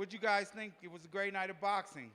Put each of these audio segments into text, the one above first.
What'd you guys think? It was a great night of boxing.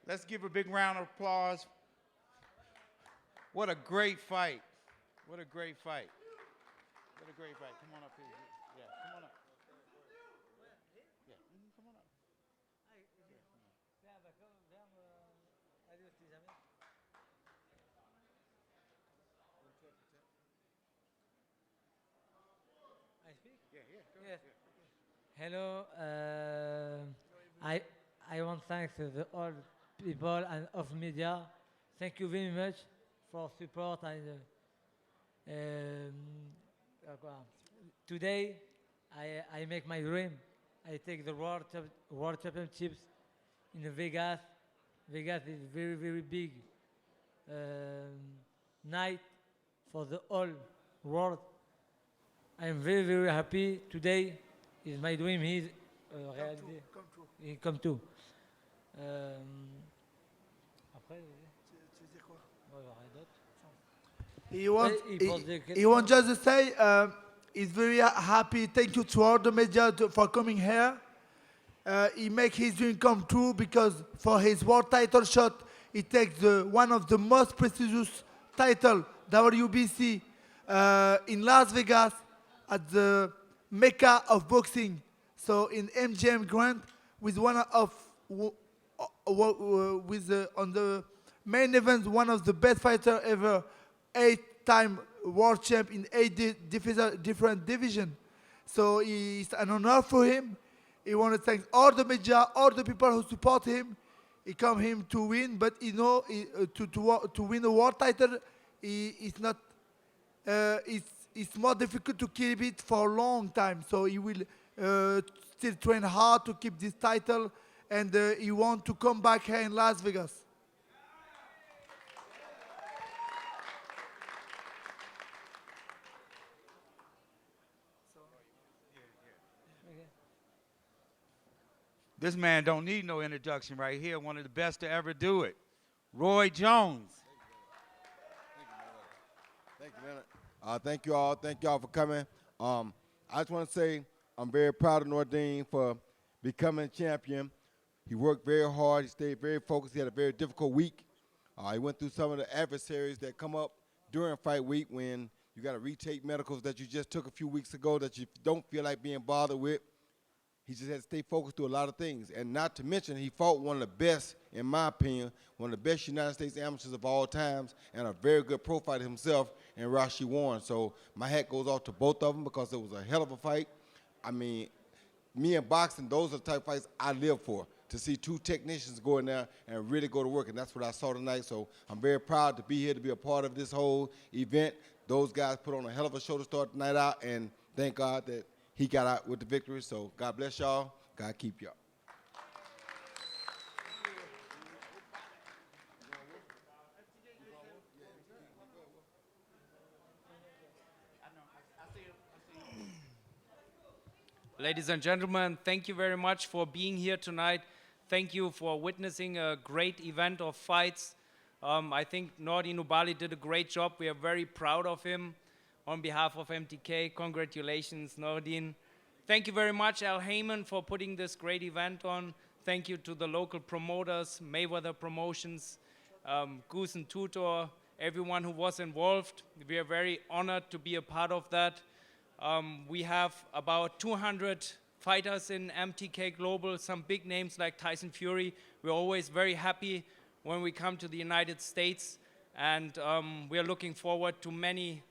Let's give a big round of applause. What a great fight. What a great fight. What a great fight. Come on up here. Yeah, come on up. Yeah, come on up. Yeah, yeah, go ahead. Yes. Hello. I I want to thank the all people and of media. Thank you very much for support and quoi. Today I make my dream. I take the world championships in Vegas. Vegas is very big night for the whole world. I'm very happy today. Is my dream is réalisé. Il come true. Après, on va voir les autres. He wants just to say he's very happy. Thank you to all the media for coming here. He make his dream come true because for his world title shot, he takes one of the most prestigious title, WBC, in Las Vegas at the mecca of boxing. So in MGM Grand with one of on the main event, one of the best fighter ever, 8-time world champ in 8 different division. So it's an honor for him. He want to thank all the media, all the people who support him. He come him to win, but to win a world title, it's not. It's more difficult to keep it for a long time. So he will still train hard to keep this title, and he want to come back here in Las Vegas. This man don't need no introduction right here. One of the best to ever do it. Roy Jones. Thank you, man. Thank you all. Thank you all for coming. I just want to say I'm very proud of Nordine for becoming champion. He worked very hard. He stayed very focused. He had a very difficult week. He went through some of the adversaries that come up during fight week when you got to retake medicals that you just took a few weeks ago that you don't feel like being bothered with. He just had to stay focused through a lot of things. And not to mention, he fought one of the best, in my opinion, one of the best United States amateurs of all times and a very good pro fighter himself in Rashi Warren. So my hat goes off to both of them because it was a hell of a fight. I mean, me and boxing, those are the type of fights I live for, to see two technicians go in there and really go to work. And that's what I saw tonight. So I'm very proud to be here to be a part of this whole event. Those guys put on a hell of a show to start the night out, and thank God that he got out with the victory. So God bless y'all. God keep y'all. Ladies and gentlemen, thank you very much for being here tonight. Thank you for witnessing a great event of fights. I think Nordi Nubali did a great job. We are very proud of him. On behalf of MTK, congratulations, Nordin. Thank you very much, Al Heyman, for putting this great event on. Thank you to the local promoters, Mayweather Promotions, Goose and Tutor, everyone who was involved. We are very honored to be a part of that. We have about 200 fighters in MTK Global, some big names like Tyson Fury. We're always very happy when we come to the United States, and we are looking forward to many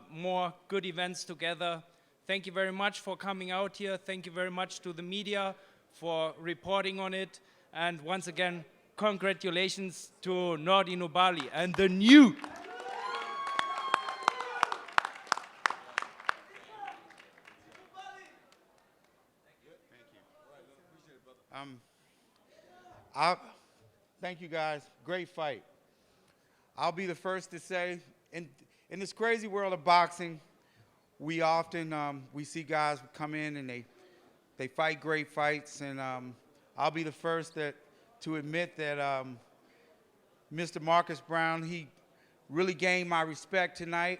more good events together. Thank you very much for coming out here. Thank you very much to the media for reporting on it. And once again, congratulations to Nordi Nubali and the new. Thank you, guys. Great fight. I'll be the first to say, in this crazy world of boxing, we often we see guys come in and they fight great fights, and I'll be the first to admit that Mr. Marcus Brown, he really gained my respect tonight.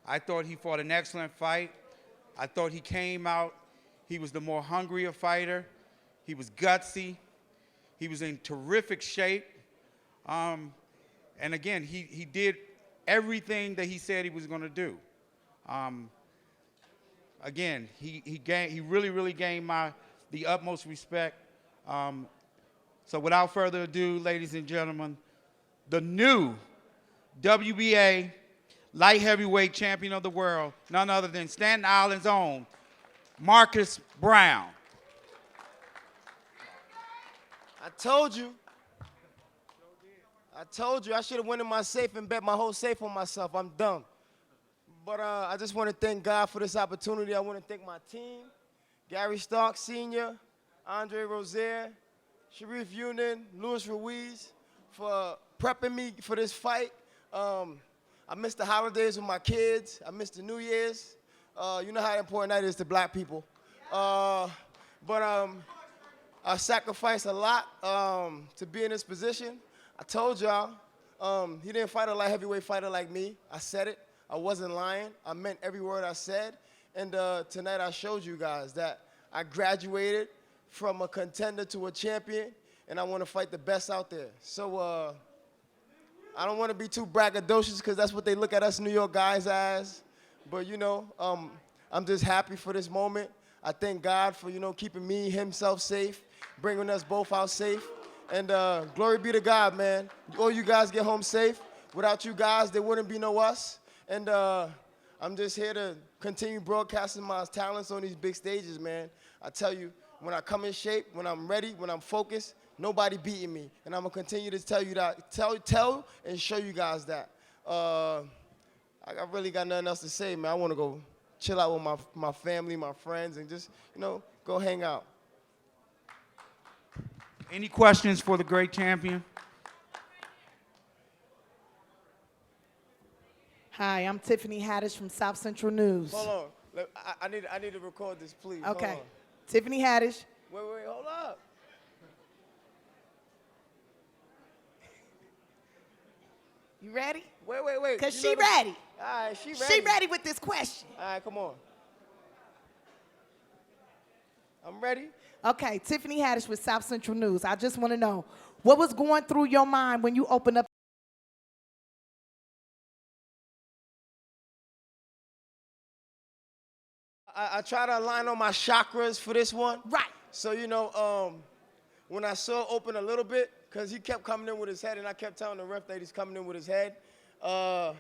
I thought he fought an excellent fight. I thought he came out, he was the more hungrier fighter. He was gutsy. He was in terrific shape. And again, he did everything that he said he was going to do. Again, he really gained the utmost respect. So without further ado, ladies and gentlemen, the new WBA light heavyweight champion of the world, none other than Staten Island's own Marcus Brown. I told you. I should have went in my safe and bet my whole safe on myself. I'm dumb. But I just want to thank God for this opportunity. I want to thank my team, Gary Stark Sr., Andre Rozier, Sharif Union, Luis Ruiz, for prepping me for this fight. I missed the holidays with my kids. I missed the New Year's. You know how important that is to black people. But I sacrificed a lot to be in this position. I told y'all, he didn't fight a light heavyweight fighter like me. I said it. I wasn't lying. I meant every word I said. And tonight I showed you guys that I graduated from a contender to a champion, and I want to fight the best out there. So I don't want to be too braggadocious because that's what they look at us New York guys as. But, you know, I'm just happy for this moment. I thank God for, you know, keeping me, himself safe, bringing us both out safe. And glory be to God, man. All you guys get home safe. Without you guys, there wouldn't be no us. And I'm just here to continue broadcasting my talents on these big stages, man. I tell you, when I come in shape, when I'm ready, when I'm focused, nobody beating me. And I'm going to continue to tell you that, tell and show you guys that. I really got nothing else to say, man. I want to go chill out with my family, my friends, and just, you know, go hang out. Any questions for the great champion? Hi, I'm Tiffany Haddish from South Central News. Hold on. Look, I need to record this, please. Okay. Hold on. Tiffany Haddish. Wait, hold up. You ready? Wait. Because You she know ready. All right, she ready. She ready with this question. All right, come on. I'm ready. Okay, Tiffany Haddish with South Central News. I just want to know, what was going through your mind when you opened up? I try to align on my chakras for this one. Right. So, you know, when I saw it open a little bit, because he kept coming in with his head, and I kept telling the ref that he's coming in with his head, I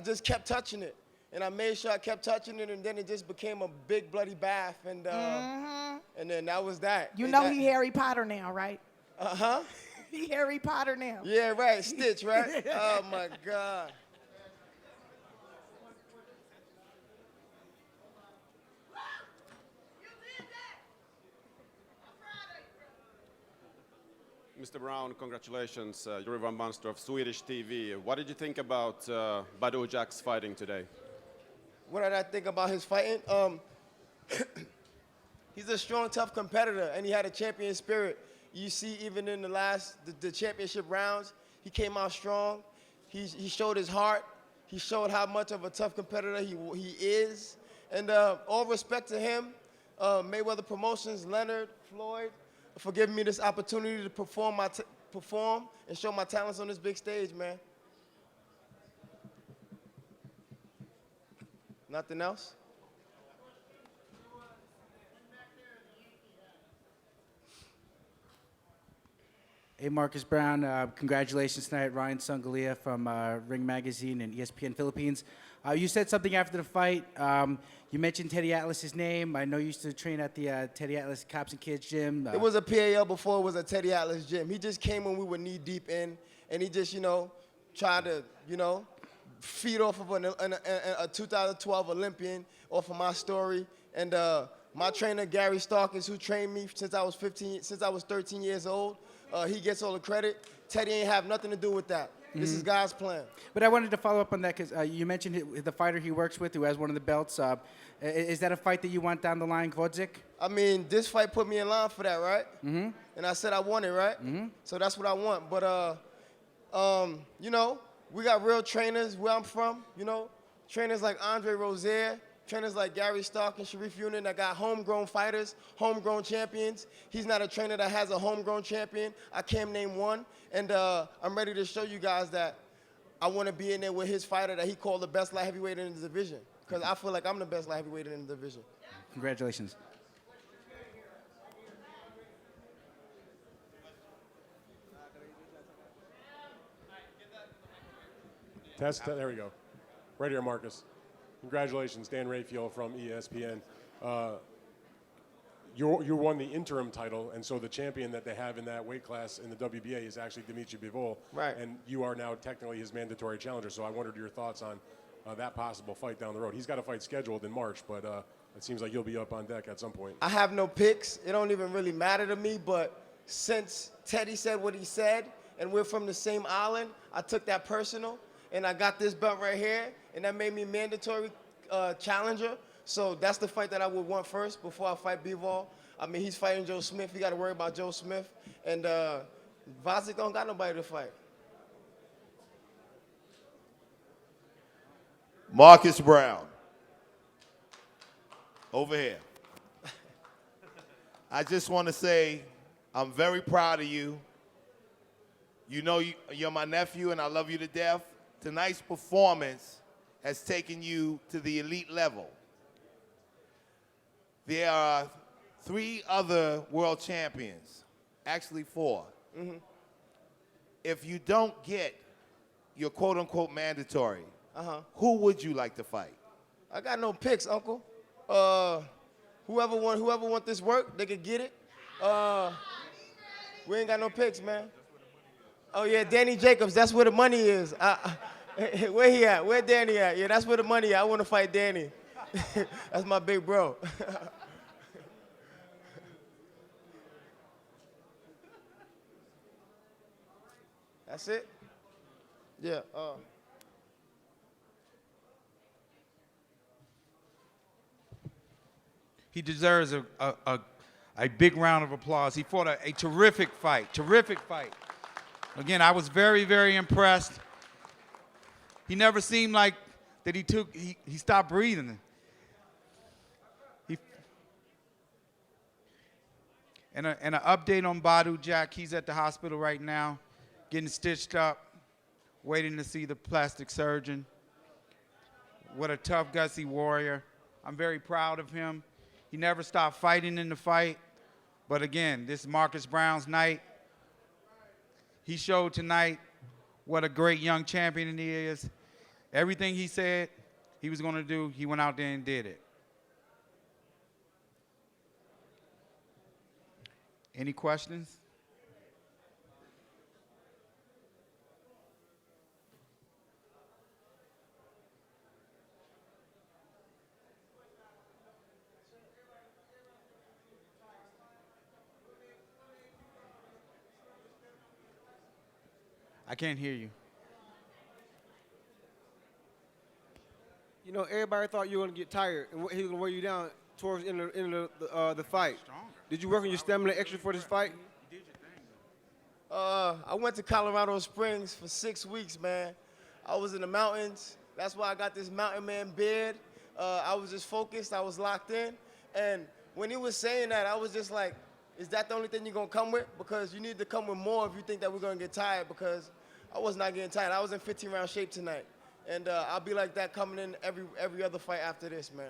just kept touching it. And I made sure I kept touching it, and then it just became a big bloody bath. And and then that was that. You know he Harry Potter now, right? Uh-huh. He Harry Potter now. Yeah, right. Stitch, right? Oh, my God. Mr. Brown, congratulations. Jurivan Banstorff, Swedish TV. What did you think about Badou Jack's fighting today? What did I think about his fighting? He's a strong, tough competitor, and he had a champion spirit. You see, even in the championship rounds, he came out strong. He showed his heart. He showed how much of a tough competitor he is. And all respect to him, Mayweather Promotions, Leonard, Floyd, for giving me this opportunity to perform and show my talents on this big stage, man. Nothing else? Hey, Marcus Brown, congratulations tonight. Ryan Sangalia from Ring Magazine and ESPN Philippines. You said something after the fight. You mentioned Teddy Atlas's name. I know you used to train at the Teddy Atlas Cops and Kids gym. It was a PAL before it was a Teddy Atlas gym. He just came when we were knee deep in, and he just, you know, tried to, you know, feed off of a 2012 Olympian, off of my story. And my trainer, Gary Stark, is who trained me since I was 13 years old. he gets all the credit. Teddy ain't have nothing to do with that. This is God's plan. But I wanted to follow up on that because you mentioned the fighter he works with who has one of the belts. Is that a fight that you want down the line, Gvodzik? I mean, this fight put me in line for that, right? Mm-hmm. And I said I want it, right? Mm-hmm. So that's what I want. But, you know, we got real trainers where I'm from, you know. Trainers like Andre Rozier, trainers like Gary Stark and Sharif Union that got homegrown fighters, homegrown champions. He's not a trainer that has a homegrown champion. I can't name one. And I'm ready to show you guys that I want to be in there with his fighter that he called the best light heavyweight in the division. Because I feel like I'm the best light heavyweight in the division. Congratulations. Test, there we go. Right here, Marcus. Congratulations, Dan Rayfield from ESPN. You won the interim title, and so the champion that they have in that weight class in the WBA is actually Dimitri Bivol. Right. And you are now technically his mandatory challenger, so I wondered your thoughts on that possible fight down the road. He's got a fight scheduled in March, but it seems like you'll be up on deck at some point. I have no picks. It don't even really matter to me, but since Teddy said what he said, and we're from the same island, I took that personal, and I got this belt right here, and that made me mandatory challenger. So that's the fight that I would want first before I fight Bivol. I mean, he's fighting Joe Smith. You got to worry about Joe Smith. And Gvodzik don't got nobody to fight. Marcus Brown. Over here. I just want to say I'm very proud of you. You know you're my nephew, and I love you to death. Tonight's performance has taken you to the elite level. There are 3 other world champions, actually 4. Mm-hmm. If you don't get your quote-unquote mandatory, who would you like to fight? I got no picks, Uncle. Whoever want this work, they could get it. We ain't got no picks, man. Oh, yeah, Danny Jacobs, that's where the money is. Where he at? Where Danny at? Yeah, that's where the money at. I want to fight Danny. That's my big bro. That's it? Yeah. He deserves a big round of applause. He fought a terrific fight, terrific fight. Again, I was very, very impressed. He never seemed like that he stopped breathing. And an update on Badu Jack, he's at the hospital right now, getting stitched up, waiting to see the plastic surgeon. What a tough, gutsy warrior. I'm very proud of him. He never stopped fighting in the fight. But again, this is Marcus Brown's night. He showed tonight what a great young champion he is. Everything he said he was going to do, he went out there and did it. Any questions? I can't hear you. You know, everybody thought you were going to get tired and he was going to wear you down towards the end of the fight. Did you work on your stamina extra for this fight? I went to Colorado Springs for 6 weeks, man. I was in the mountains. That's why I got this mountain man beard. I was just focused. I was locked in. And when he was saying that, I was just like, is that the only thing you're going to come with? Because you need to come with more if you think that we're going to get tired, because I was not getting tired. I was in 15-round shape tonight. And I'll be like that coming in every other fight after this, man.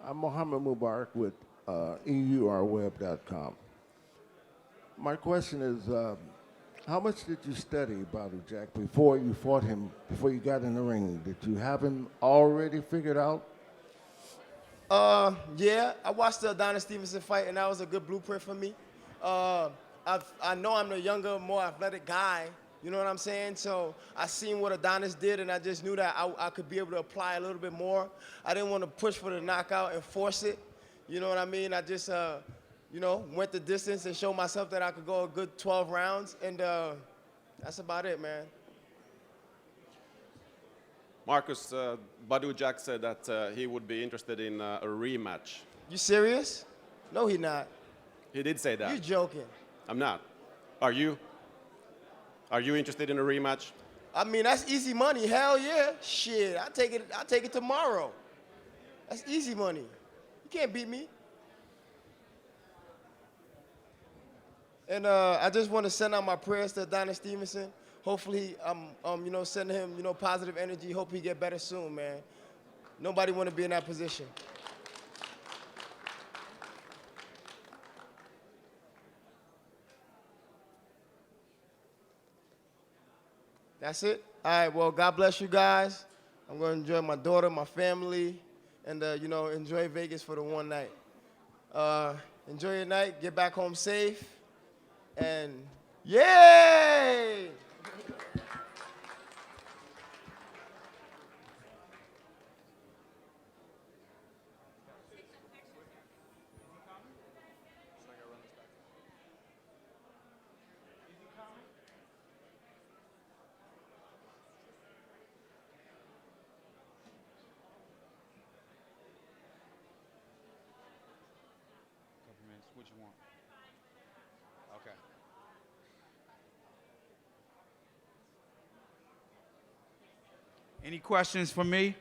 I'm Mohammed Mubarak with EURweb.com. My question is, how much did you study Badu Jack before you fought him, before you got in the ring? Did you have him already figured out? Yeah, I watched the Adonis Stevenson fight, and that was a good blueprint for me. I know I'm the younger, more athletic guy, you know what I'm saying? So I seen what Adonis did, and I just knew that I could be able to apply a little bit more. I didn't want to push for the knockout and force it, you know what I mean? I just you know, went the distance and showed myself that I could go a good 12 rounds, and that's about it, man. Marcus, Badou Jack said that he would be interested in a rematch. You serious? No, he not. He did say that. You joking. I'm not. Are you? Are you interested in a rematch? I mean, that's easy money. Hell yeah. Shit, I'll take it tomorrow. That's easy money. You can't beat me. And I just want to send out my prayers to Adonis Stevenson. Hopefully, you know, sending him, you know, positive energy. Hope he get better soon, man. Nobody want to be in that position. That's it. All right. Well, God bless you guys. I'm going to enjoy my daughter, my family, and you know, enjoy Vegas for the one night. Enjoy your night. Get back home safe. And yay! What you want? Okay. Any questions for me?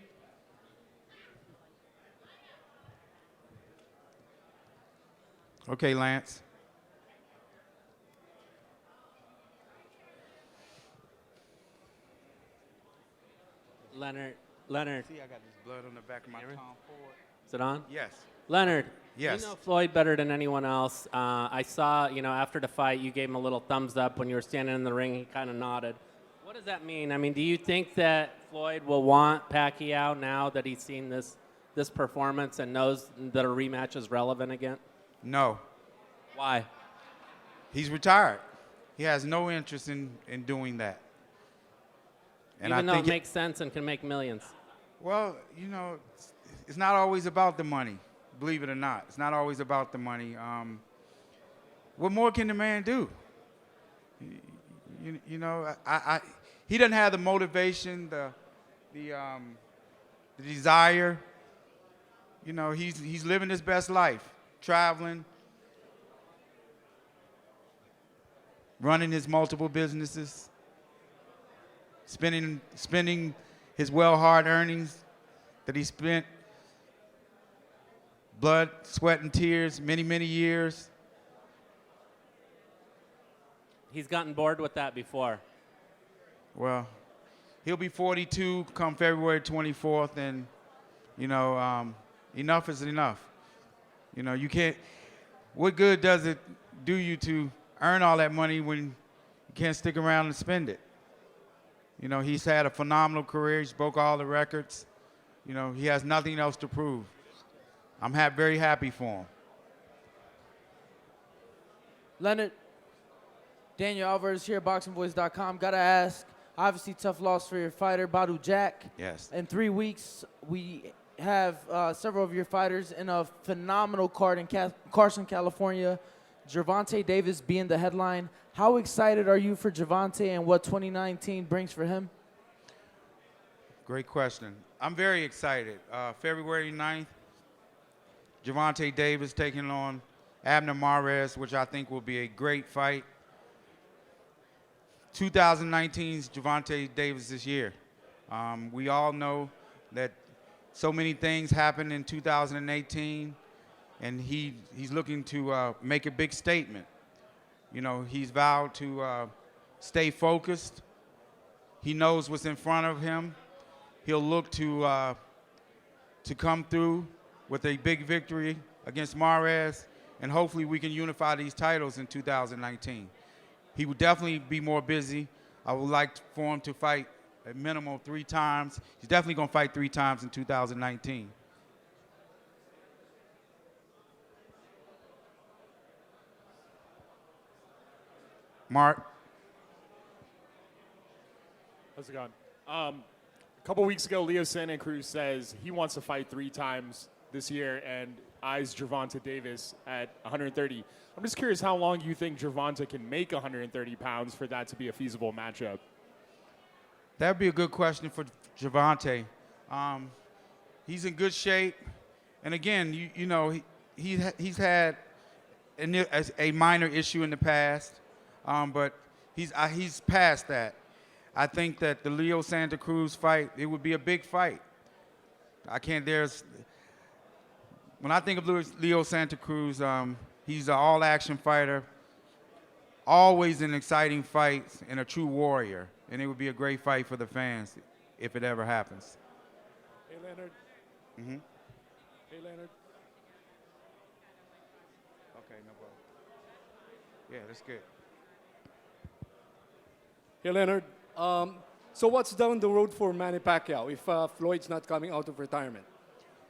Okay, Lance. Leonard. See, I got this blood on the back of my Tom Ford. Is it on? Yes. Leonard. Yes. You know Floyd better than anyone else. I saw, you know, after the fight, you gave him a little thumbs up when you were standing in the ring. He kind of nodded. What does that mean? I mean, do you think that Floyd will want Pacquiao now that he's seen this performance and knows that a rematch is relevant again? No. Why? He's retired. He has no interest in doing that. And Even I though think it makes sense and can make millions. Well, you know, it's not always about the money, believe it or not. It's not always about the money. What more can the man do? You know, he doesn't have the motivation, the desire. You know, he's living his best life, traveling, running his multiple businesses, spending his well-hard earnings that he spent, blood, sweat, and tears, many, many years. He's gotten bored with that before. Well, he'll be 42 come February 24th, and, you know, enough is enough. You know, you can't, what good does it do you to earn all that money when you can't stick around and spend it? You know, he's had a phenomenal career. He's broke all the records. You know, he has nothing else to prove. I'm very happy for him. Leonard, Daniel Alvarez here at BoxingVoice.com. Gotta ask, obviously tough loss for your fighter, Badou Jack. Yes. In 3 weeks, we have several of your fighters in a phenomenal card in Carson, California. Gervonta Davis being the headline. How excited are you for Gervonta and what 2019 brings for him? Great question. I'm very excited. February 9th, Gervonta Davis taking on Abner Mares, which I think will be a great fight. 2019's Gervonta Davis this year. We all know that so many things happened in 2018, and he's looking to make a big statement. You know, he's vowed to stay focused. He knows what's in front of him. He'll look to come through with a big victory against Mares, and hopefully we can unify these titles in 2019. He would definitely be more busy. I would like for him to fight a minimum 3 times. He's definitely going to fight 3 times in 2019. Mark? How's it going? A couple weeks ago, Leo Santa Cruz says he wants to fight 3 times this year, and eyes Gervonta Davis at 130. I'm just curious how long you think Gervonta can make 130 pounds for that to be a feasible matchup. That would be a good question for Gervonta. He's in good shape. And again, you know, he's had a minor issue in the past, but he's past that. I think that the Leo Santa Cruz fight, it would be a big fight. When I think of Leo Santa Cruz, he's an all-action fighter, always in exciting fights, and a true warrior. And it would be a great fight for the fans if it ever happens. Hey, Leonard. Mm-hmm. Hey, Leonard. Okay, no problem. Yeah, that's good. Hey, Leonard. So what's down the road for Manny Pacquiao if Floyd's not coming out of retirement?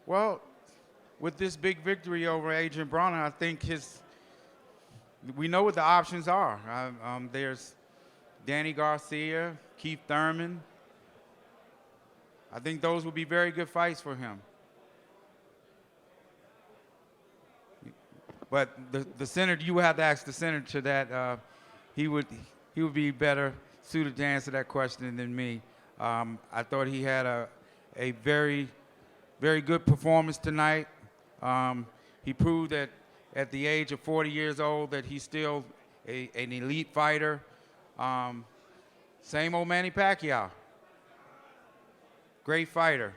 Well, with this big victory over Adrien Broner, I think we know what the options are. There's Danny Garcia, Keith Thurman. I think those would be very good fights for him. But the senator, you would have to ask the senator that. He would be better suited to answer that question than me. I thought he had a very, very good performance tonight. He proved that at the age of 40 years old that he's still an elite fighter. Same old Manny Pacquiao. Great fighter.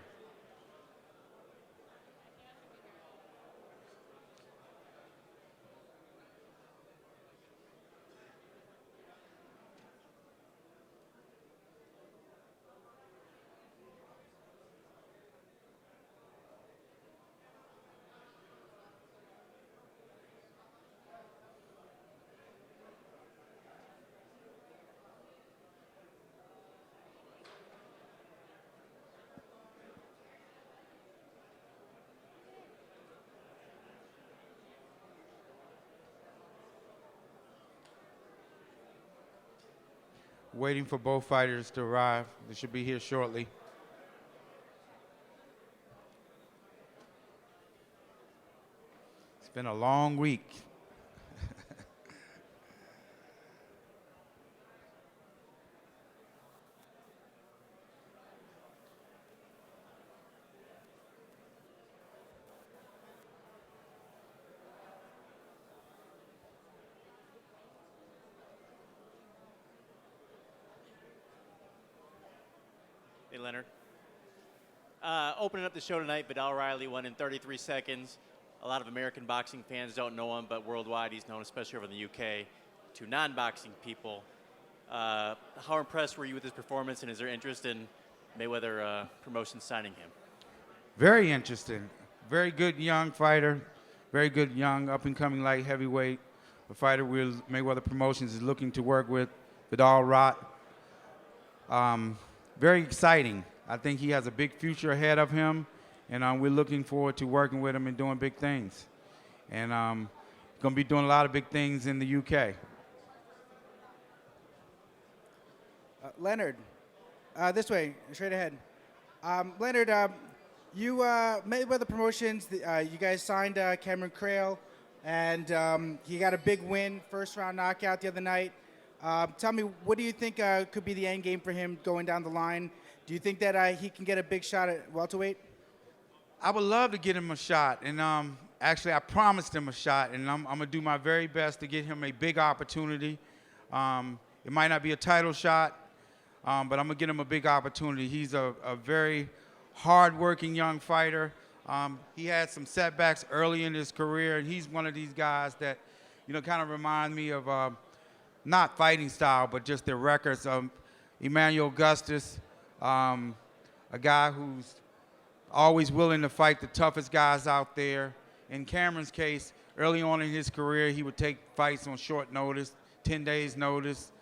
Waiting for both fighters to arrive. They should be here shortly. It's been a long week. Hey, Leonard. Opening up the show tonight, Vidal Riley won in 33 seconds. A lot of American boxing fans don't know him, but worldwide he's known, especially over in the UK, to non-boxing people. How impressed were you with his performance, and is there interest in Mayweather promotion signing him? Very interesting. Very good young fighter. Very good young up-and-coming light heavyweight. A fighter Mayweather Promotions is looking to work with Vidal Rot. Very exciting. I think he has a big future ahead of him, and we're looking forward to working with him and doing big things. And going to be doing a lot of big things in the UK. Leonard, this way, straight ahead. Leonard, you Mayweather Promotions, you guys signed Cameron Crail, and he got a big win, first-round knockout the other night. Tell me, what do you think could be the end game for him going down the line? Do you think that he can get a big shot at welterweight? I would love to get him a shot, and actually I promised him a shot, and I'm going to do my very best to get him a big opportunity. It might not be a title shot, but I'm going to get him a big opportunity. He's a very hard-working young fighter. He had some setbacks early in his career, and he's one of these guys that, kind of remind me of not fighting style, but just their records. Emmanuel Augustus, a guy who's always willing to fight the toughest guys out there. In Cameron's case, early on in his career, he would take fights on short notice, 10 days notice,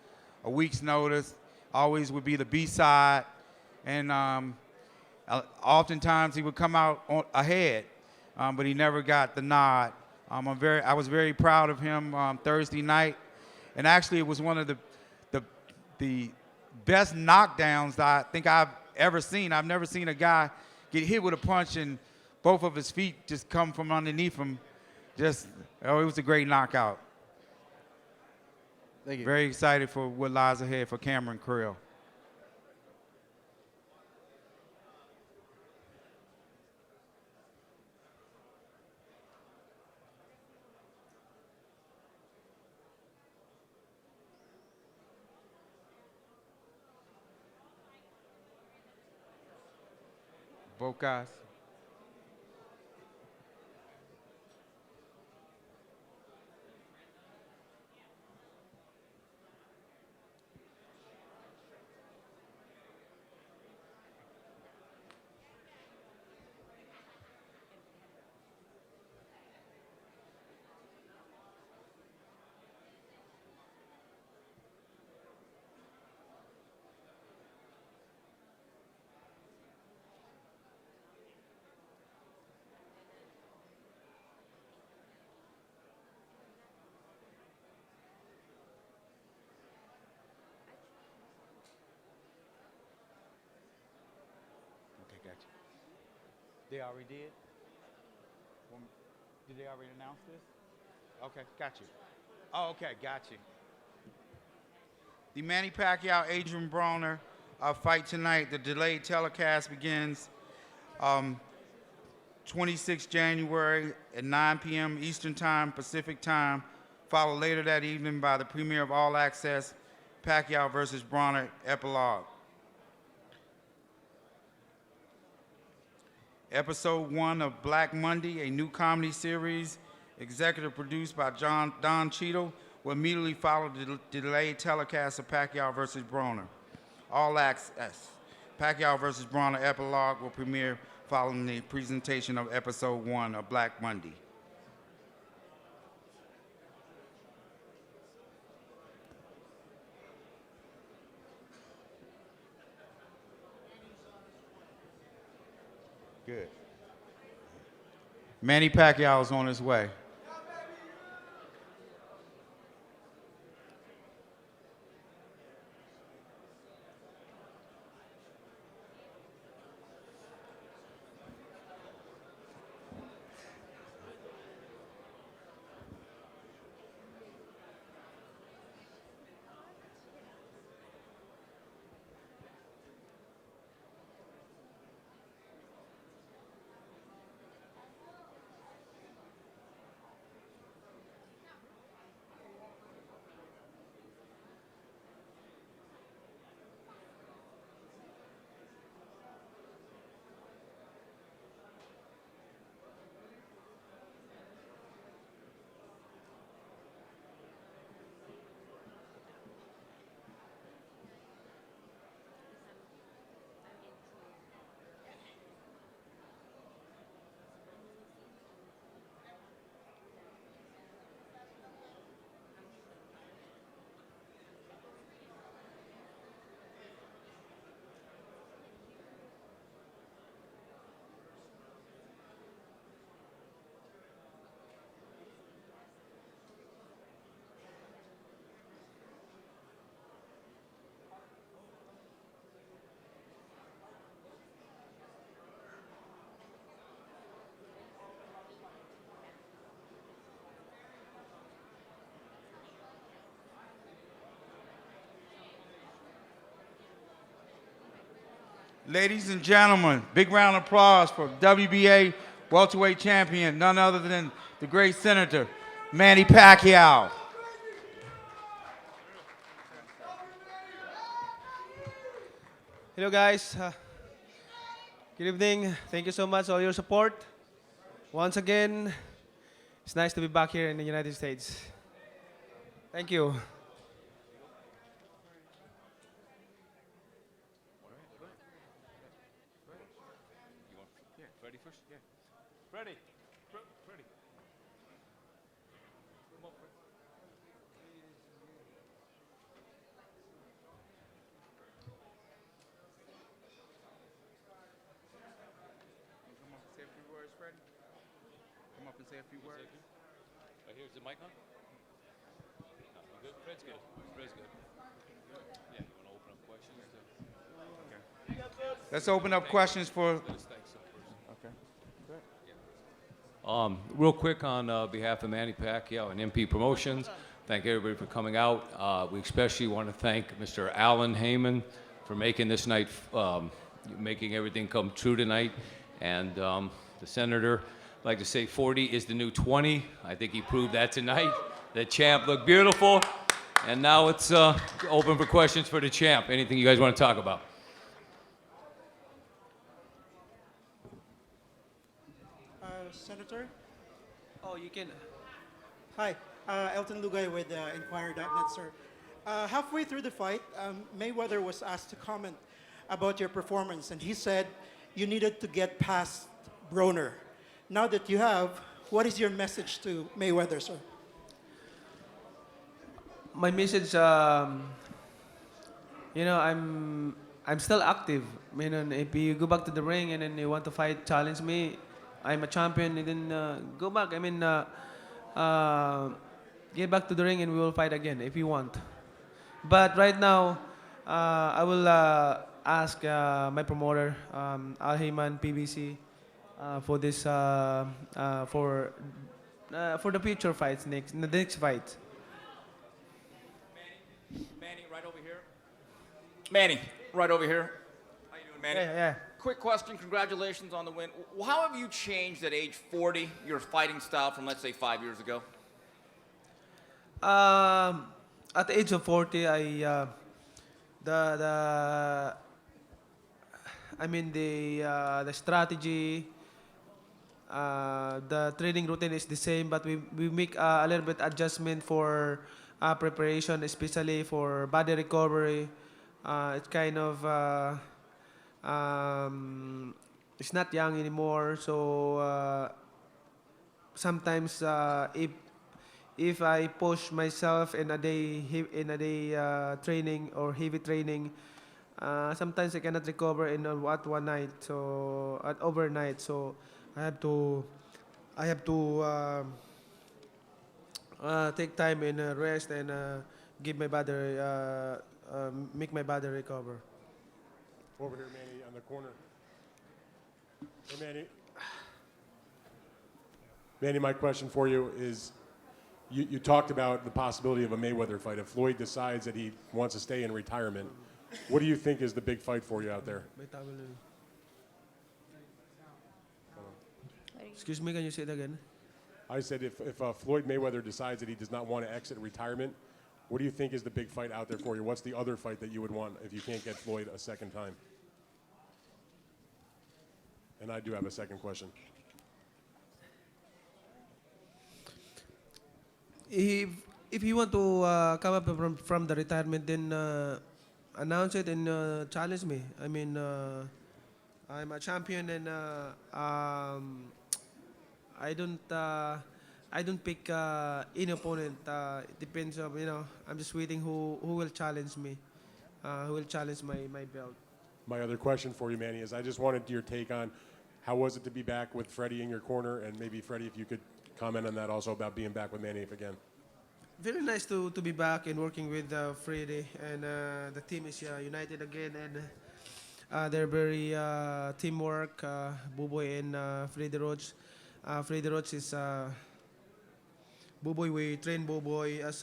a week's notice, always would be the B-side. And oftentimes he would come out ahead, but he never got the nod. I was very proud of him Thursday night. And actually, it was one of the best knockdowns that I think I've ever seen. I've never seen a guy get hit with a punch and both of his feet just come from underneath him. Just, oh, it was a great knockout. Thank you. Very excited for what lies ahead for Cameron Krill. Both guys. Gotcha. They already did? Did they already announce this? Okay, got you. Oh, okay, got you. The Manny Pacquiao, Adrien Broner fight tonight. The delayed telecast begins 26 January at 9 p.m. Eastern Time, Pacific Time, followed later that evening by the premiere of All Access, Pacquiao versus Broner Epilogue. Episode 1 of Black Monday, a new comedy series, executive produced by Don Cheadle, will immediately follow the delayed telecast of Pacquiao versus Broner. All Access, Pacquiao versus Broner Epilogue will premiere following the presentation of Episode 1 of Black Monday. Good. Manny Pacquiao is on his way. Ladies and gentlemen, big round of applause for WBA welterweight champion, none other than the great senator, Manny Pacquiao. Hello guys, good evening. Thank you so much for all your support. Once again, it's nice to be back here in the United States. Thank you. Freddie first? Yeah. Freddie. Freddie. Come on, Freddie. Come up and say a few words, Freddie. Come up and say a few words. Right here's the mic on. No, you good? Fred's good. Fred's good. Yeah, you want to open up questions? Okay. Let's open up questions for. Thanks. Okay. Good. Real quick on behalf of Manny Pacquiao and MP Promotions, thank everybody for coming out. We especially want to thank Mr. Alan Heyman for making this night, making everything come true tonight. And the Senator, I'd like to say 40 is the new 20. I think he proved that tonight. The champ looked beautiful. And now it's open for questions for the champ. Anything you guys want to talk about? Senator? Oh, you can. Hi, Elton Lugay with Inquirer.net, sir. Halfway through the fight, Mayweather was asked to comment about your performance, and he said you needed to get past Broner. Now that you have, what is your message to Mayweather, sir? My message, you know, I'm still active. You know, if you go back to the ring and then you want to fight, challenge me, I'm a champion, and then go back. I mean, get back to the ring and we will fight again if you want. But right now, I will ask my promoter, Al Heyman, PBC, for this for the future fights the next fight. Manny, right over here. Manny, right over here. How you doing, Manny? Yeah. Quick question. Congratulations on the win. How have you changed at age 40, your fighting style from, let's say, 5 years ago? At the age of 40, the strategy, the training routine is the same, but we make a little bit adjustment for preparation, especially for body recovery. It's kind of it's not young anymore, so sometimes if I push myself in a day training or heavy training, sometimes I cannot recover in at one night, so at overnight. So I have to take time and rest and give my body make my body recover. Over here, Manny, on the corner. Hey, Manny. Manny, my question for you is, you talked about the possibility of a Mayweather fight. If Floyd decides that he wants to stay in retirement, what do you think is the big fight for you out there? Excuse me, can you say it again? I said if Floyd Mayweather decides that he does not want to exit retirement, what do you think is the big fight out there for you? What's the other fight that you would want if you can't get Floyd a second time? And I do have a second question. If you want to come up from the retirement, then announce it and challenge me. I mean, I'm a champion, and I don't pick any opponent. It depends on, I'm just waiting who will challenge me, who will challenge my belt. My other question for you, Manny, is I just wanted your take on how was it to be back with Freddie in your corner, and maybe Freddie, if you could comment on that also about being back with Manny again. Very nice to be back and working with Freddie, and the team is united again, and they're very teamwork. Buboy and Freddie Roach. Freddie Roach is Buboy. We train Buboy as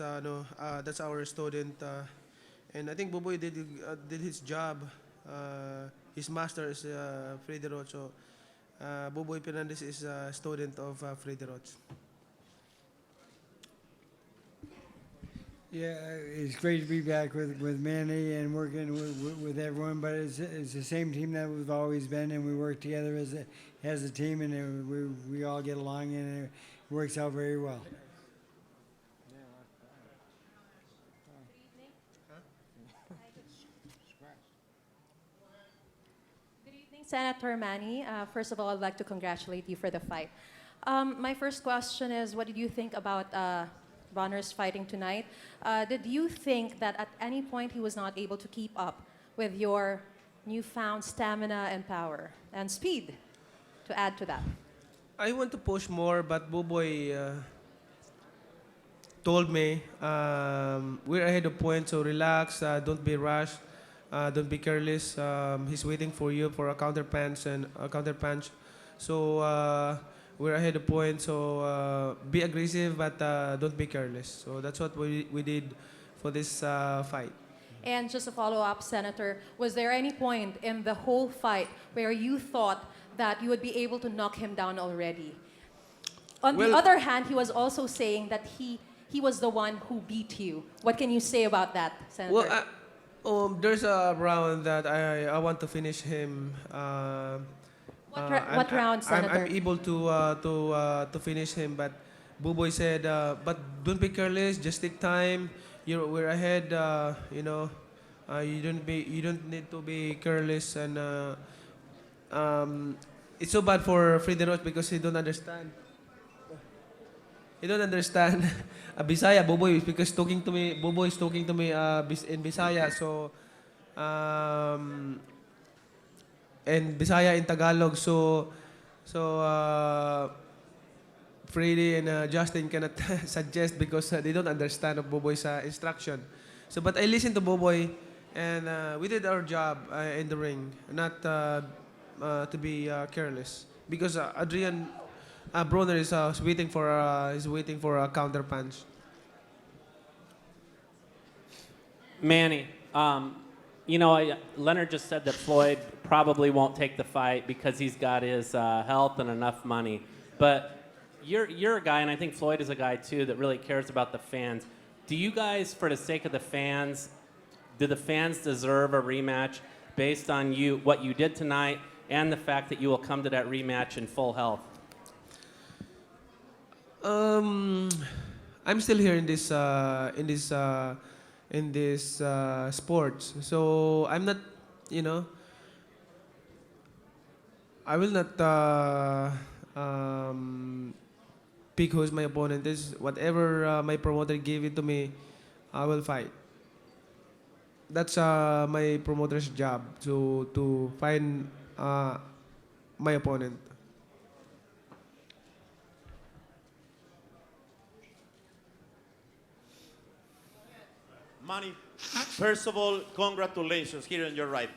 that's our student, and I think Buboy did his job. His master is Freddie Roach. So Buboy Fernandez is a student of Freddie Roach. Yeah, it's great to be back with Manny and working with everyone, but it's the same team that we've always been, and we work together as a team, and we all get along, and it works out very well. Good evening, Senator Manny. First of all, I'd like to congratulate you for the fight. My first question is, what did you think about Broner's fighting tonight? Did you think that at any point he was not able to keep up with your newfound stamina and power and speed, to add to that? I want to push more, but Buboy told me we're ahead of point, so relax, don't be rushed, don't be careless. He's waiting for you for a counter punch and a counter punch. So we're ahead of points. So be aggressive, but don't be careless. So that's what we did for this fight. And just a follow-up, Senator, was there any point in the whole fight where you thought that you would be able to knock him down already? On the other hand, he was also saying that he was the one who beat you. What can you say about that, Senator? Well, there's a round that I want to finish him. What round, Senator? I'm able to finish him, but Buboy said, but don't be careless. Just take time. We're ahead. You know, you don't need to be careless. And it's so bad for Freddie because he don't understand. He don't understand Bisaya, Buboy, because Buboy is talking to me in Bisaya. So, and Bisaya in Tagalog. So Freddie and Justin cannot suggest because they don't understand of Buboy's instruction. So, but I listened to Buboy, and we did our job in the ring, not to be careless. Because Adrien, Broner is waiting for a counter punch. Manny, you know, Leonard just said that Floyd probably won't take the fight because he's got his health and enough money. But you're a guy, and I think Floyd is a guy too, that really cares about the fans. Do you guys, for the sake of the fans, do the fans deserve a rematch based on what you did tonight and the fact that you will come to that rematch in full health? I'm still here in this sports, so I'm not, you know, I will not pick who's my opponent. This whatever my promoter gave it to me, I will fight. That's my promoter's job to find my opponent. Manny, first of all, congratulations here on your right.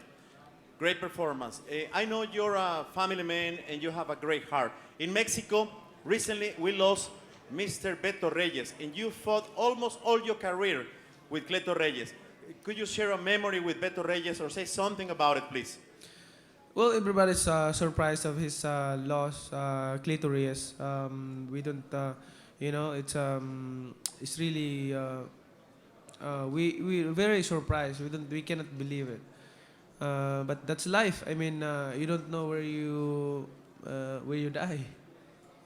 Great performance. I know you're a family man and you have a great heart. In Mexico, recently we lost Mr. Beto Reyes, and you fought almost all your career with Cleto Reyes. Could you share a memory with Beto Reyes or say something about it, please? Well, everybody's surprised of his loss, Cleto Reyes. We don't, you know, it's really. We're very surprised. We cannot believe it. But that's life. I mean, you don't know where you die.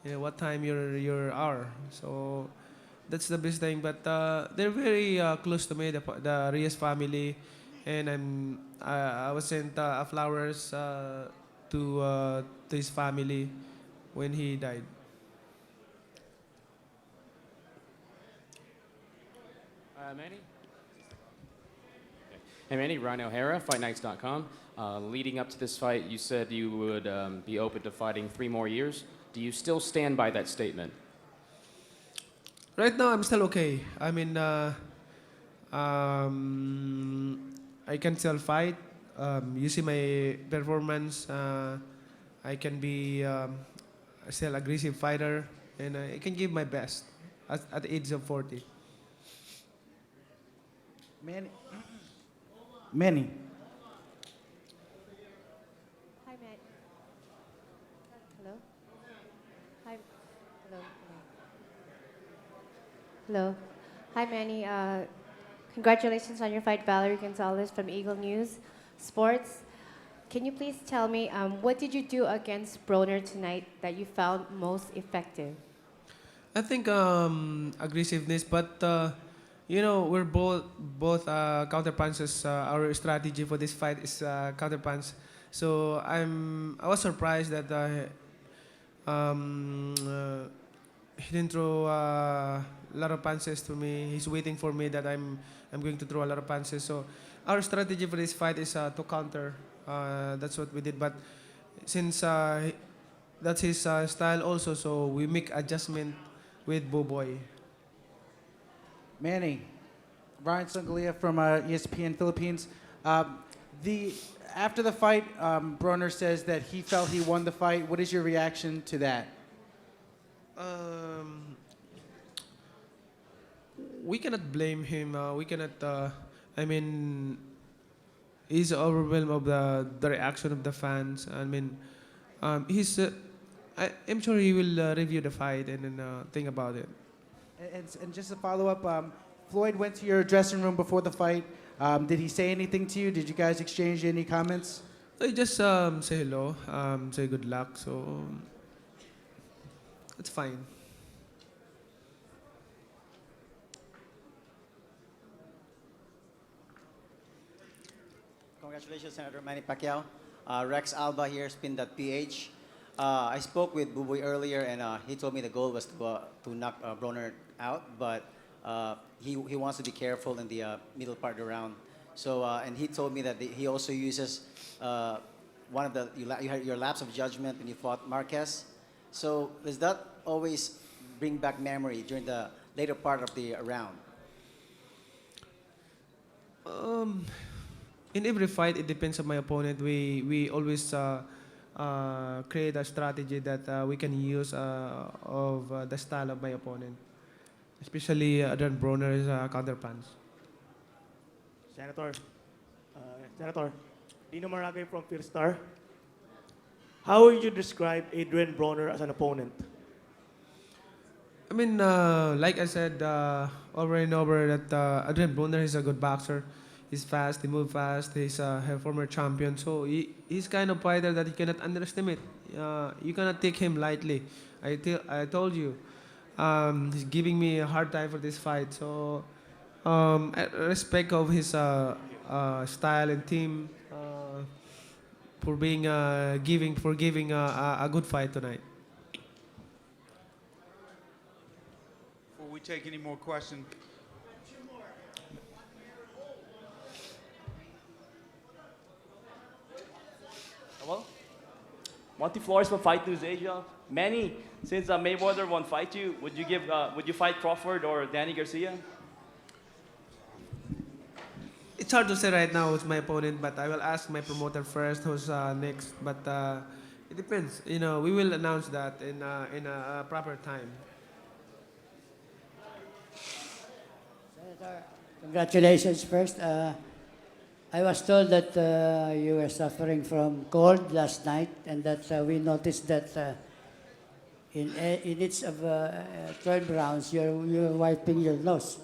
You know, what time your hour. So that's the best thing. But they're very close to me, the Reyes family, and I was sent flowers to his family when he died. Manny? Hey, Manny, Ryan O'Hara, FightNights.com. Leading up to this fight, you said you would be open to fighting 3 more years. Do you still stand by that statement? Right now, I'm still okay. I mean, I can still fight. You see my performance. I can be still aggressive fighter, and I can give my best at the age of 40. Manny. Hi, Manny. Hello? Hi. Hello. Hello. Hi, Manny. Congratulations on your fight, Valerie Gonzalez from Eagle News Sports. Can you please tell me, what did you do against Broner tonight that you found most effective? I think aggressiveness, but you know, we're both counter punches. Our strategy for this fight is counter punch. So I was surprised that he didn't throw a lot of punches to me. He's waiting for me that I'm going to throw a lot of punches. So our strategy for this fight is to counter. That's what we did. But since that's his style also, so we make adjustment with Boboy. Manny, Ryan Sangalia from ESPN Philippines. After the fight, Broner says that he felt he won the fight. What is your reaction to that? We cannot blame him. We cannot. I mean, he's overwhelmed of the reaction of the fans. I mean, he's. I'm sure he will review the fight and then think about it. And just to follow up, Floyd went to your dressing room before the fight. Did he say anything to you? Did you guys exchange any comments? I just say hello, say good luck. So it's fine. Congratulations, Senator Manny Pacquiao. Rex Alba here, spin.ph. I spoke with Buboy earlier, and he told me the goal was to knock Broner out, but he wants to be careful in the middle part of the round. So, and he told me that he also uses one of your lapse of judgment when you fought Marquez. So, does that always bring back memory during the later part of the round? In every fight, it depends on my opponent. We always create a strategy that we can use of the style of my opponent. Especially Adrien Broner's counterpunch. Senator, Dino Maragay from Firstar. How would you describe Adrien Broner as an opponent? I mean, like I said over and over, that Adrien Broner is a good boxer. He's fast, he moves fast, he's a former champion. So he's kind of fighter that you cannot underestimate. You cannot take him lightly. I told you. He's giving me a hard time for this fight. So I respect of his style and team for being giving a good fight tonight. Before we take any more questions, Hello? Monty Flores from Fight News Asia. Manny, since Mayweather won't fight you, would you fight Crawford or Danny Garcia? It's hard to say right now who's my opponent, but I will ask my promoter first who's next. But it depends. You know, we will announce that in a proper time. Senator, congratulations first. I was told that you were suffering from cold last night, and that we noticed that in each of 12 rounds, you're wiping your nose.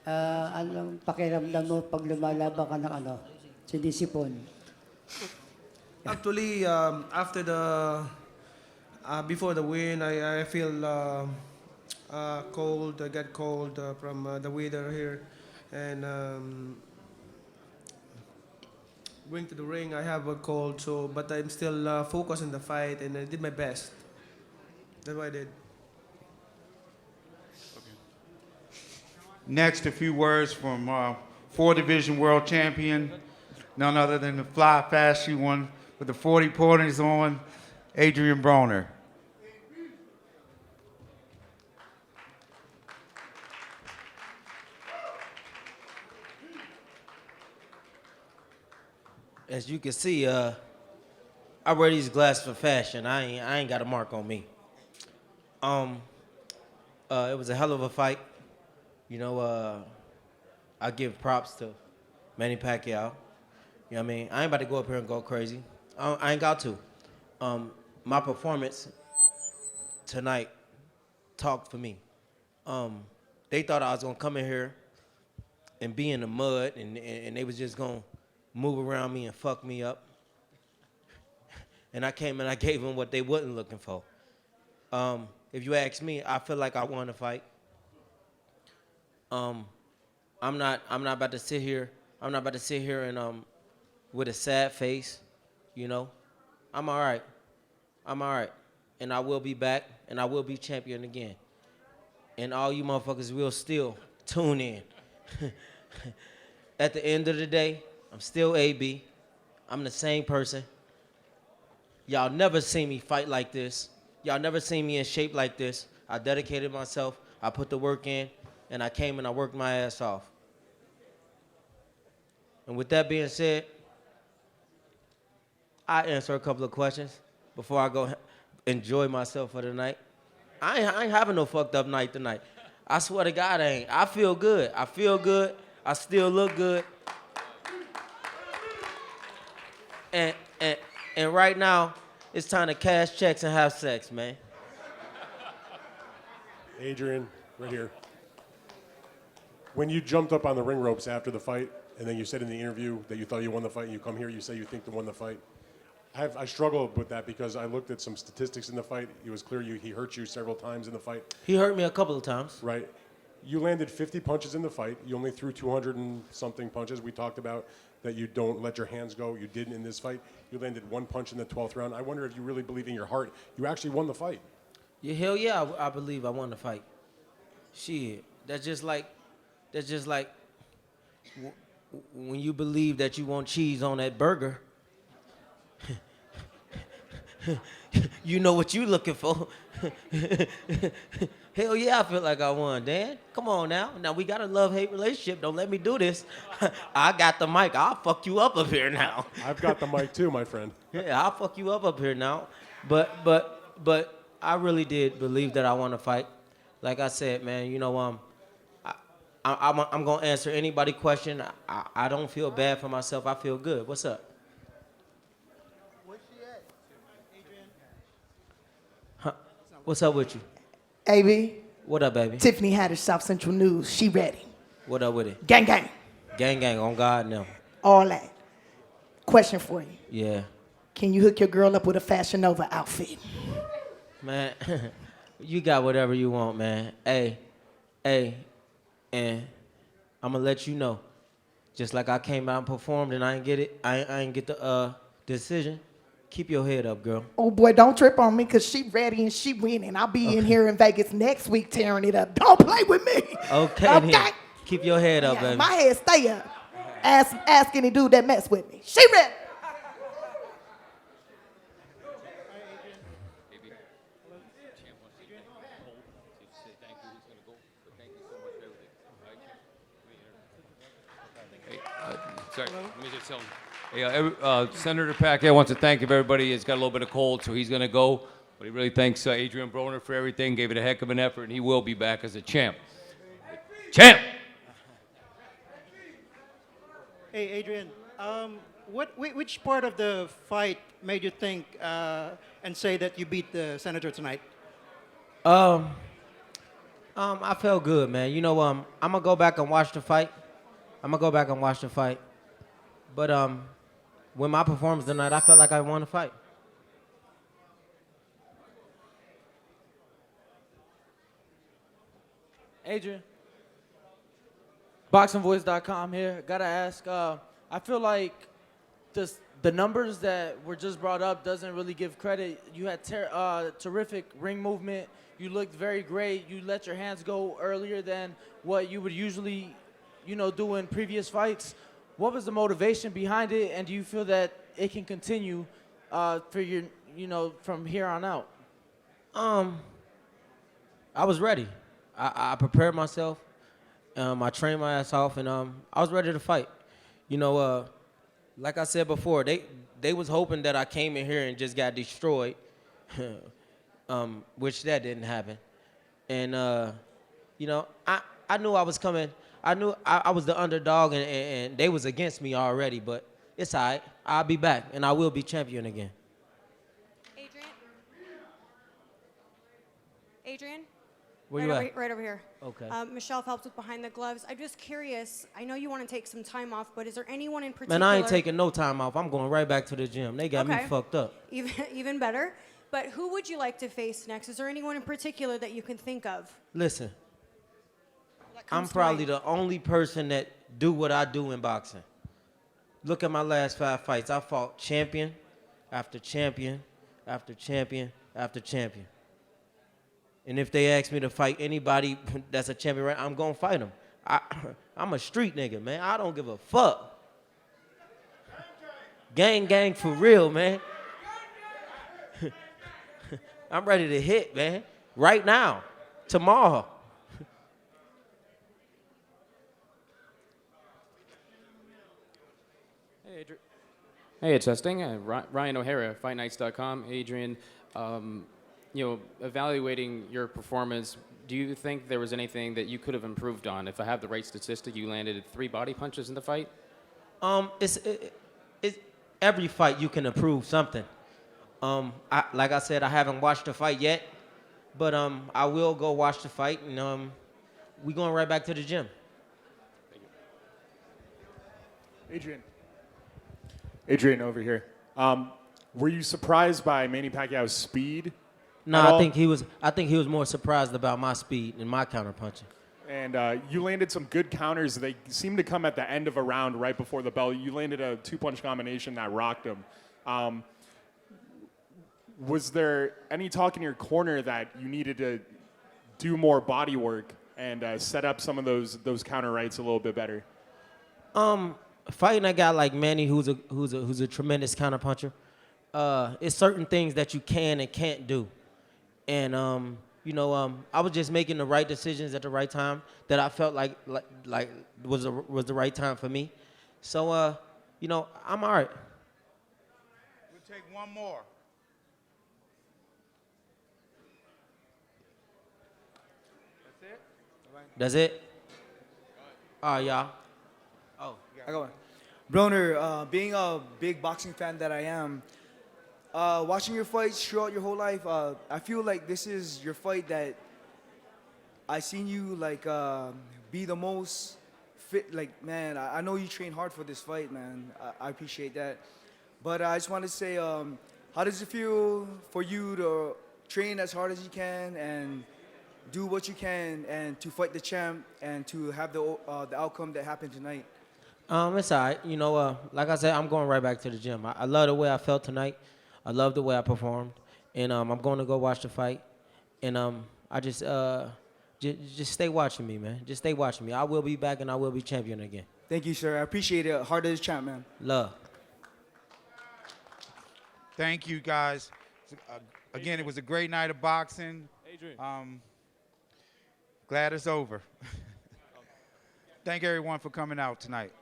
Anong pakiramdam mo pag lumalaban ka ng sinisipon? Actually, after before the win, I feel cold. I get cold from the weather here, and going to the ring, I have a cold. So, but I'm still focused on the fight, and I did my best. That's what I did. next, a few words from four-division world champion, none other than the fly fast one with the 40 pointers on, Adrien Broner. As you can see, I wear these glasses for fashion. I ain't got a mark on me. It was a hell of a fight. You know, I give props to Manny Pacquiao. You know what I mean? I ain't about to go up here and go crazy. I ain't got to. My performance tonight talked for me. They thought I was gonna come in here and be in the mud, and they was just gonna move around me and fuck me up. And I came and I gave them what they wasn't looking for. If you ask me, I feel like I won the fight. I'm not about to sit here. I'm not about to sit here and with a sad face, you know. I'm all right. I'm all right. And I will be back, and I will be champion again. And all you motherfuckers will still tune in. At the end of the day, I'm still AB. I'm the same person. Y'all never seen me fight like this. Y'all never seen me in shape like this. I dedicated myself. I put the work in, and I came and I worked my ass off. And with that being said, I answer a couple of questions before I go enjoy myself for the night. I ain't having no fucked up night tonight. I swear to God, I ain't. I feel good. I feel good. I still look good. And right now, it's time to cash checks and have sex, man. Adrien, right here. When you jumped up on the ring ropes after the fight, and then you said in the interview that you thought you won the fight, and you come here, you say you think you won the fight. I struggle with that because I looked at some statistics in the fight. It was clear he hurt you several times in the fight. He hurt me a couple of times. Right. You landed 50 punches in the fight. You only threw 200 and something punches. We talked about that you don't let your hands go. You didn't in this fight. You landed one punch in the 12th round. I wonder if you really believe in your heart you actually won the fight. Yeah, hell yeah, I believe I won the fight. Shit, that's just like when you believe that you want cheese on that burger. You know what you looking for. Hell yeah, I feel like I won, Dan. Come on now. Now we got a love-hate relationship. Don't let me do this. I got the mic. I'll fuck you up here now. I've got the mic too, my friend. Yeah, I'll fuck you up here now. But I really did believe that I won the fight. Like I said, man, you know, I'm gonna answer anybody question. I don't feel bad for myself. I feel good. What's up? Where's she at? Adrien? Huh? What's up with you? AB. What up, baby? Tiffany Haddish, South Central News. She ready. What up with it? Gang, gang. Gang, gang, on God now. All that. Question for you. Yeah. Can you hook your girl up with a Fashion Nova outfit? Man, you got whatever you want, man. Hey, and I'm gonna let you know. Just like I came out and performed and I ain't get it, I ain't get the decision. Keep your head up, girl. Oh boy, don't trip on me because she ready and she winning. I'll be in here in Vegas next week tearing it up. Don't play with me. Okay, then. Keep your head up, baby. My head stay up. Ask any dude that mess with me. She ready. Sorry, let me just tell him. Hey, Senator Pacquiao wants to thank everybody. He's got a little bit of cold, so he's going to go. But he really thanks Adrien Broner for everything, gave it a heck of an effort, and he will be back as a champ. Champ! Hey, Adrien, which part of the fight made you think and say that you beat the senator tonight? I felt good, man. You know, I'm gonna go back and watch the fight. But when my performance tonight, I felt like I won the fight. Adrien, BoxingVoice.com here. Gotta ask, I feel like the numbers that were just brought up doesn't really give credit. You had terrific ring movement. You looked very great. You let your hands go earlier than what you would usually, do in previous fights. What was the motivation behind it, and do you feel that it can continue for your, from here on out? I was ready. I prepared myself. I trained my ass off, and I was ready to fight. Like I said before, they was hoping that I came in here and just got destroyed, which that didn't happen. And I knew I was coming. I knew I was the underdog, and they was against me already, but it's all right. I'll be back, and I will be champion again. Adrien? Where you at? Right over here. Okay. Michelle Phelps with Behind the Gloves. I'm just curious. I know you want to take some time off, but is there anyone in particular? Man, I ain't taking no time off. I'm going right back to the gym. They got me fucked up. Even better. But who would you like to face next? Is there anyone in particular that you can think of? Listen, I'm probably the only person that do what I do in boxing. Look at my last 5 fights. I fought champion after champion after champion after champion. And if they ask me to fight anybody that's a champion, I'm going to fight them. I'm a street nigga, man. I don't give a fuck. Gang, gang for real, man. I'm ready to hit, man. Right now. Tomorrow. Hey, it's testing. Ryan O'Hara, FightNights.com. Adrien, evaluating your performance, do you think there was anything that you could have improved on? If I have the right statistic, you landed 3 body punches in the fight. It's every fight you can improve something. Like I said, I haven't watched the fight yet, but I will go watch the fight, and we going right back to the gym. Adrien over here. Were you surprised by Manny Pacquiao's speed? No, I think he was more surprised about my speed and my counterpunching. And you landed some good counters. They seemed to come at the end of a round right before the bell. You landed a 2-punch combination that rocked him. Was there any talk in your corner that you needed to do more body work and set up some of those counter rights a little bit better? Fighting a guy like Manny, who's a tremendous counterpuncher, it's certain things that you can and can't do. And I was just making the right decisions at the right time that I felt like was the right time for me. So I'm all right. We'll take one more. That's it? All right, y'all. Oh, I got one. Broner, being a big boxing fan that I am, watching your fights throughout your whole life, I feel like this is your fight that I seen you be the most fit. Like, man, I know you train hard for this fight, man. I appreciate that. But I just want to say, how does it feel for you to train as hard as you can and do what you can and to fight the champ and to have the outcome that happened tonight? It's all right. Like I said, I'm going right back to the gym. I love the way I felt tonight. I love the way I performed. And I'm going to go watch the fight. And I just stay watching me, man. Just stay watching me. I will be back and I will be champion again. Thank you, sir. I appreciate it. Hard as champ, man. Love. Thank you, guys. Again, it was a great night of boxing. Adrien. Glad it's over. Thank everyone for coming out tonight.